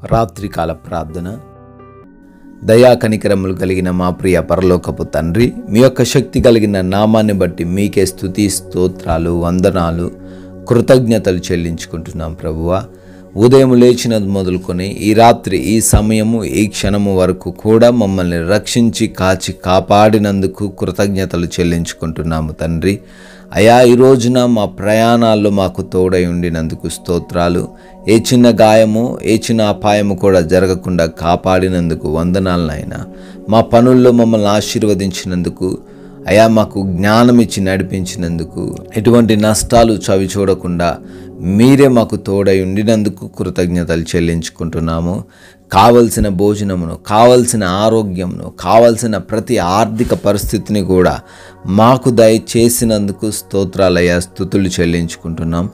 రాత్రికాల ప్రార్థన. దయా కనికరములు కలిగిన మా ప్రియ పరలోకపు తండ్రి, మీ యొక్క శక్తి కలిగిన నామాన్ని బట్టి మీకే స్తుతి స్తోత్రాలు వందనాలు కృతజ్ఞతలు చెల్లించుకుంటున్నాం ప్రభువా. ఉదయం లేచినది మొదలుకొని ఈ రాత్రి ఈ సమయము ఈ క్షణము వరకు కూడా మమ్మల్ని రక్షించి కాచి కాపాడినందుకు కృతజ్ఞతలు చెల్లించుకుంటున్నాము తండ్రి. అయా, ఈ రోజున మా ప్రయాణాల్లో మాకు తోడై ఉండినందుకు స్తోత్రాలు. ఏ చిన్న గాయము ఏ చిన్న అపాయము కూడా జరగకుండా కాపాడినందుకు వందనాలు నాయనా. మా పనుల్లో మమ్మల్ని ఆశీర్వదించినందుకు, అయా మాకు జ్ఞానం ఇచ్చి నడిపించినందుకు, ఎటువంటి నష్టాలు చవి చూడకుండా మీరే మాకు తోడై ఉండినందుకు కృతజ్ఞతలు చెల్లించుకుంటున్నాము. కావలసిన భోజనమును, కావలసిన ఆరోగ్యమును, కావలసిన ప్రతి ఆర్థిక పరిస్థితిని కూడా మాకు దయచేసినందుకు స్తోత్రాలయ్యా, స్తుతులు చెల్లించుకుంటున్నాం.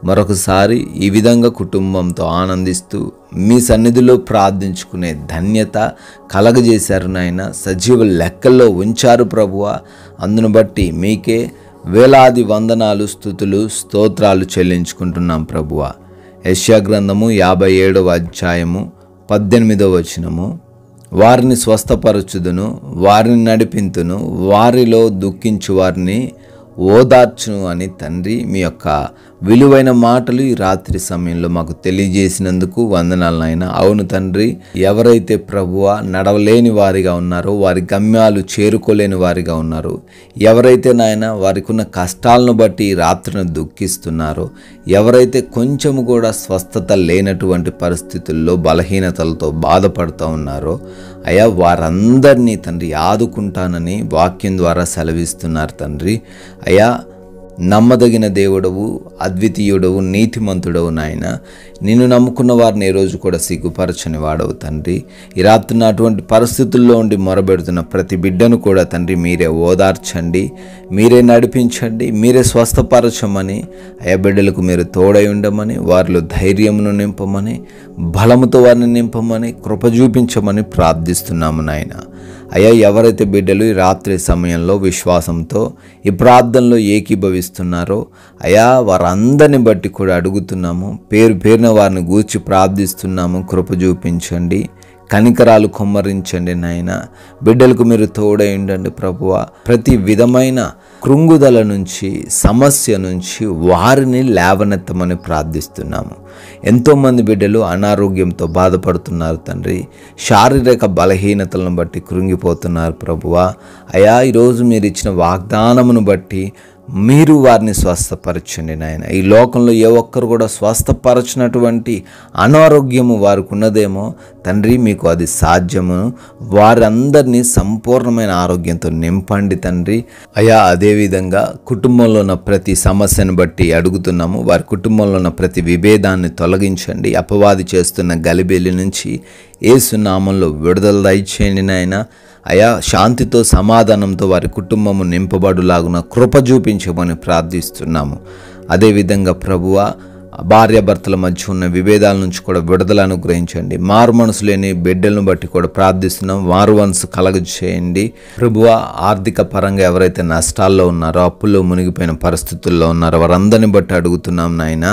మరొకసారి ఈ విధంగా కుటుంబంతో ఆనందిస్తూ మీ సన్నిధిలో ప్రార్థించుకునే ధన్యత కలగజేశారు నాయన. సజీవ లెక్కల్లో ఉంచారు ప్రభువా. అందును బట్టి మీకే వేలాది వందనాలు స్తుతులు స్తోత్రాలు చెల్లించుకుంటున్నాం ప్రభువా. యెషయా గ్రంథము 57వ అధ్యాయము 18వ వచనము, వారిని స్వస్థపరచుదును, వారిని నడిపింతును, వారిలో దుఃఖించు వారిని ఓదార్చును అని తండ్రి మీ యొక్క విలువైన మాటలు ఈ రాత్రి సమయంలో మాకు తెలియజేసినందుకు వందనాలు నాయన. అవును తండ్రి, ఎవరైతే ప్రభువా నడవలేని వారిగా ఉన్నారో, వారి గమ్యాలు చేరుకోలేని వారిగా ఉన్నారు, ఎవరైతే నాయన వారికి ఉన్న కష్టాలను బట్టి ఈ రాత్రిని దుఃఖిస్తున్నారో, ఎవరైతే కొంచెము కూడా స్వస్థత లేనటువంటి పరిస్థితుల్లో బలహీనతలతో బాధపడుతూ ఉన్నారో, అయ్యా వారందరినీ తండ్రి ఆదుకుంటానని వాక్యం ద్వారా సెలవిస్తున్నారు తండ్రి. అయ్యా, నమ్మదగిన దేవుడవు, అద్వితీయుడవు, నీతిమంతుడవు నాయన. నిన్ను నమ్ముకున్న వారిని ఏ రోజు కూడా సిగ్గుపరచని వాడవు తండ్రి. ఈ రాత్రిన అటువంటి పరిస్థితుల్లో ఉండి మొరబెడుతున్న ప్రతి బిడ్డను కూడా తండ్రి మీరే ఓదార్చండి, మీరే నడిపించండి, మీరే స్వస్థపరచమని, అయా బిడ్డలకు మీరు తోడై ఉండమని, వారిలో ధైర్యమును నింపమని, బలముతో వారిని నింపమని, కృప చూపించమని ప్రార్థిస్తున్నాము నాయన. అయ్యా, ఎవరైతే బిడ్డలు ఈ రాత్రి సమయంలో విశ్వాసంతో ఈ ప్రార్థనలో ఏకీభవిస్తున్నారో, అయ్యా వారందరిని బట్టి కూడా అడుగుతున్నాము. పేరు పేరున వారిని గూర్చి ప్రార్థిస్తున్నాము. కృప చూపించండి, కనికరాలు కుమ్మరించండి నాయన. బిడ్డలకు మీరు తోడై ఉండండి ప్రభువా. ప్రతి విధమైన కృంగుదల నుంచి, సమస్య నుంచి వారిని లేవనెత్తమని ప్రార్థిస్తున్నాము. ఎంతోమంది బిడ్డలు అనారోగ్యంతో బాధపడుతున్నారు తండ్రి. శారీరక బలహీనతలను బట్టి కృంగిపోతున్నారు ప్రభువా. అయా, ఈరోజు మీరు ఇచ్చిన వాగ్దానమును బట్టి మీరు వారిని స్వస్థపరచండి నాయన. ఈ లోకంలో ఏ ఒక్కరు కూడా స్వస్థపరచినటువంటి అనారోగ్యము వారికి ఉన్నదేమో తండ్రి, మీకు అది సాధ్యము. వారందరినీ సంపూర్ణమైన ఆరోగ్యంతో నింపండి తండ్రి. అయా, అదేవిధంగా కుటుంబంలో ఉన్న ప్రతి సమస్యను బట్టి అడుగుతున్నాము. వారి కుటుంబంలో ఉన్న ప్రతి విభేదాన్ని తొలగించండి. అపవాది చేస్తున్న గలిబిలి నుంచి యేసు నామంలో విడుదల దయచేయండి నాయన. అయా, శాంతితో సమాధానంతో వారి కుటుంబము నింపబడులాగున కృప చూపించమని ప్రార్థిస్తున్నాము. అదేవిధంగా ప్రభువా, భార్యాభర్తల మధ్య ఉన్న విభేదాల నుంచి కూడా విడుదల అనుగ్రహించండి. మారు మనసు లేని బిడ్డలను బట్టి కూడా ప్రార్థిస్తున్నాం. మారు మనసు కలగజేయండి ప్రభువా. ఆర్థిక పరంగా ఎవరైతే నష్టాల్లో ఉన్నారో, అప్పుల్లో మునిగిపోయిన పరిస్థితుల్లో ఉన్నారో వారందరిని బట్టి అడుగుతున్నాం నాయన.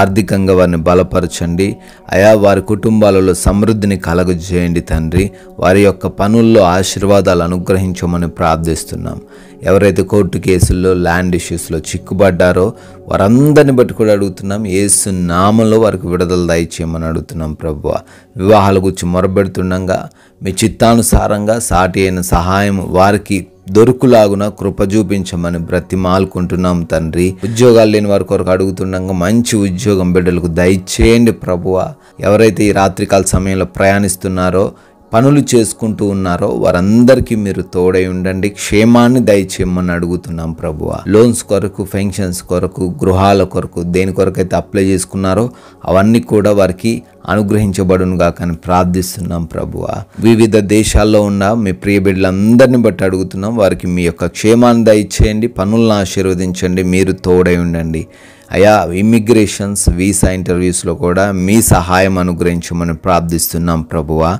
ఆర్థికంగా వారిని బలపరచండి. అయా, వారి కుటుంబాలలో సమృద్ధిని కలగజేయండి తండ్రి. వారి యొక్క పనుల్లో ఆశీర్వాదాలు అనుగ్రహించమని ప్రార్థిస్తున్నాం. ఎవరైతే కోర్టు కేసుల్లో, ల్యాండ్ ఇష్యూస్లో చిక్కుబడ్డారో వారందరిని బట్టి కూడా అడుగుతున్నాం. యేసు నామంలో వారికి విడుదల దయచేయమని అడుగుతున్నాం ప్రభువా. వివాహాల గురించి మొరబెడుతుండగా మీ చిత్తానుసారంగా సాటి అయిన సహాయం వారికి దొరుకులాగున కృప చూపించమని బ్రతిమాలుకుంటున్నాం తండ్రి. ఉద్యోగాలు లేని వారి కొరకు అడుగుతుండగా మంచి ఉద్యోగం బిడ్డలకు దయచేయండి ప్రభువా. ఎవరైతే ఈ రాత్రికాల సమయంలో ప్రయాణిస్తున్నారో, పనులు చేసుకుంటూ ఉన్నారో వారందరికీ మీరు తోడై ఉండండి. క్షేమాన్ని దయచేయమని అడుగుతున్నాం ప్రభువా. లోన్స్ కొరకు, పెన్షన్స్ కొరకు, గృహాల కొరకు, దేని కొరకైతే అప్లై చేసుకున్నారో అవన్నీ కూడా వారికి అనుగ్రహించబడునుగా కానీ ప్రార్థిస్తున్నాం ప్రభువా. వివిధ దేశాల్లో ఉన్న మీ ప్రియ బిడ్డలందరినీ బట్టి అడుగుతున్నాం. వారికి మీ యొక్క క్షేమాన్ని దయచేయండి, పనులను ఆశీర్వదించండి, మీరు తోడై ఉండండి. అయా, ఇమ్మిగ్రేషన్స్, వీసా ఇంటర్వ్యూస్లో కూడా మీ సహాయం అనుగ్రహించమని ప్రార్థిస్తున్నాం ప్రభువా.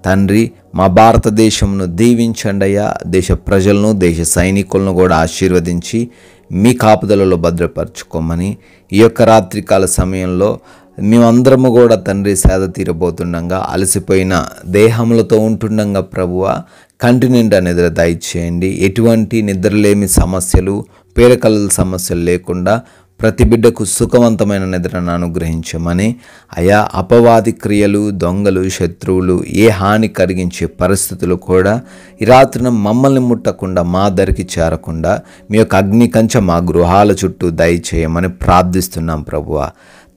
తండ్రి, మా భారతదేశంను దీవించండి అయ్యా. దేశ ప్రజలను, దేశ సైనికులను కూడా ఆశీర్వదించి మీ కాపుదలలో భద్రపరచుకోమని ఈ యొక్క రాత్రికాల సమయంలో మేమందరము కూడా తండ్రి సేద తీరబోతుండగా అలసిపోయిన దేహములతో ఉంటుండగా ప్రభువా కంటి నిండా నిద్ర దయచేయండి. ఎటువంటి నిద్రలేమి సమస్యలు, పీడకల సమస్యలు లేకుండా ప్రతి బిడ్డకు సుఖవంతమైన నిద్రను అనుగ్రహించమని, అయా అపవాది క్రియలు, దొంగలు, శత్రువులు ఏ హాని కలిగించే పరిస్థితులు కూడా ఈ రాత్రిన మమ్మల్ని ముట్టకుండా, మా దరికి చేరకుండా మీ యొక్క అగ్ని కంచె మా గృహాల చుట్టూ దయచేయమని ప్రార్థిస్తున్నాం ప్రభువా.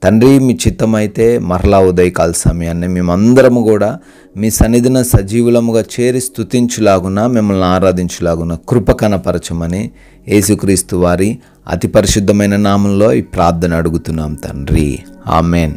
తండ్రి, మీ చిత్తమైతే మరలా ఉదయకాల సమయాన్ని మేమందరము కూడా మీ సన్నిధిన సజీవులముగా చేరి స్తుతించులాగున, మిమ్మల్ని ఆరాధించులాగున కృప కనపరచమని యేసుక్రీస్తు వారి అతి పరిశుద్ధమైన నామంలో ఈ ప్రార్థన అడుగుతున్నాం తండ్రి. ఆమెన్.